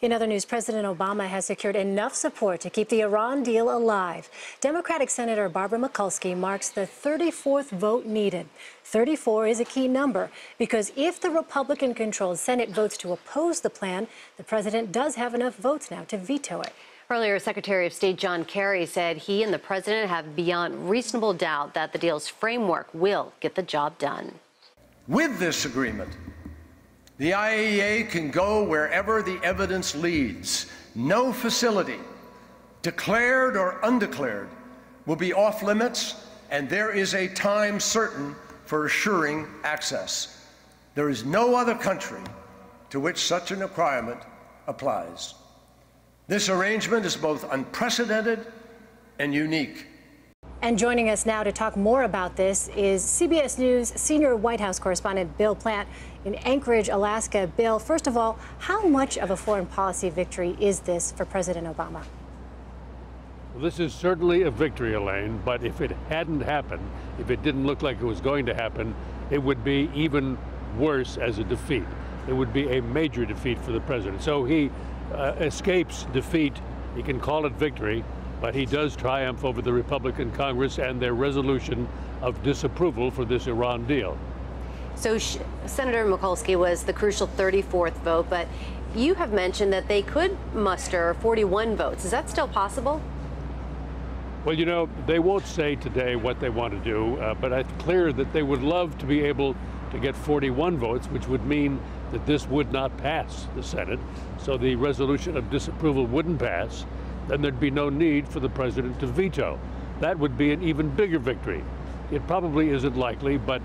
In other news, President Obama has secured enough support to keep the Iran deal alive. Democratic Senator Barbara Mikulski marks the 34th vote needed. 34 is a key number because if the Republican-controlled Senate votes to oppose the plan, the president does have enough votes now to veto it. Earlier, Secretary of State John Kerry said he and the president have beyond reasonable doubt that the deal's framework will get the job done. With this agreement, the IAEA can go wherever the evidence leads. No facility, declared or undeclared, will be off limits, and there is a time certain for assuring access. There is no other country to which such a requirement applies. This arrangement is both unprecedented and unique. And joining us now to talk more about this is CBS News senior White House correspondent Bill Plante in Anchorage, Alaska. Bill, first of all, how much of a foreign policy victory is this for President Obama? Well, this is certainly a victory, Elaine, but if it hadn't happened, if it didn't look like it was going to happen, it would be even worse as a defeat. It would be a major defeat for the president. So he escapes defeat. He can call it victory, but he does triumph over the Republican Congress and their resolution of disapproval for this Iran deal. So Senator Mikulski was the crucial 34th vote, but you have mentioned that they could muster 41 votes. Is that still possible? Well, you know, they won't say today what they want to do, but it's clear that they would love to be able to get 41 votes, which would mean that this would not pass the Senate. So the resolution of disapproval wouldn't pass. Then there'd be no need for the president to veto. That would be an even bigger victory. It probably isn't likely, but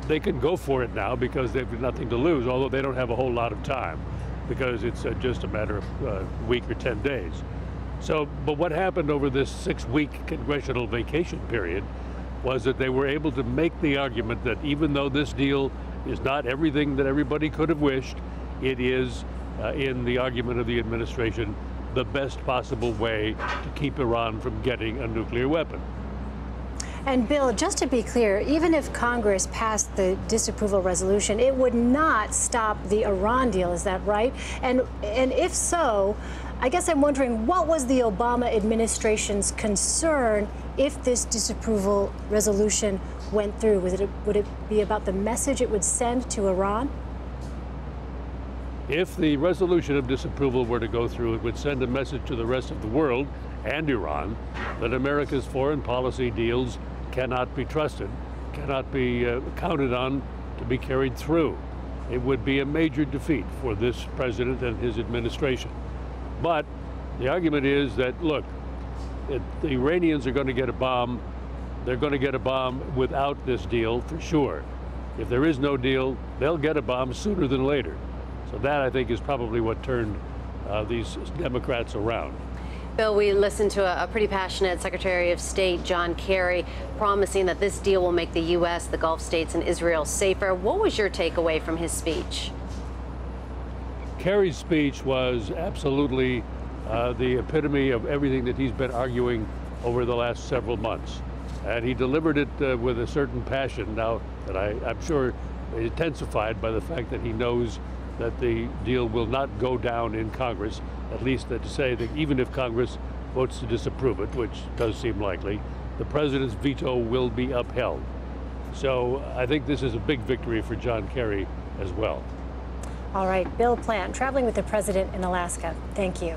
they can go for it now because they've nothing to lose, although they don't have a whole lot of time because it's just a matter of a week or 10 days. So, but what happened over this 6-week congressional vacation period was that they were able to make the argument that even though this deal is not everything that everybody could have wished, it is, in the argument of the administration, the best possible way to keep Iran from getting a nuclear weapon. And Bill, just to be clear, even if Congress passed the disapproval resolution, it would not stop the Iran deal, is that right? And if so, I guess I'm wondering, what was the Obama administration's concern if this disapproval resolution went through? Would it be about the message it would send to Iran? If the resolution of disapproval were to go through, it would send a message to the rest of the world and Iran that America's foreign policy deals cannot be trusted, cannot be counted on to be carried through. It would be a major defeat for this president and his administration. But the argument is that, look, the Iranians are going to get a bomb. They're going to get a bomb without this deal for sure. If there is no deal, they'll get a bomb sooner than later. So that, I think, is probably what turned these Democrats around. Bill, we listened to a pretty passionate Secretary of State John Kerry promising that this deal will make the U.S., the Gulf states, and Israel safer. What was your takeaway from his speech? Kerry's speech was absolutely the epitome of everything that he's been arguing over the last several months. And he delivered it with a certain passion now that I'm sure intensified by the fact that he knows that the deal will not go down in Congress, at least to say that even if Congress votes to disapprove it, which does seem likely, the president's veto will be upheld. So I think this is a big victory for John Kerry as well. All right, Bill Plante, traveling with the president in Alaska. Thank you.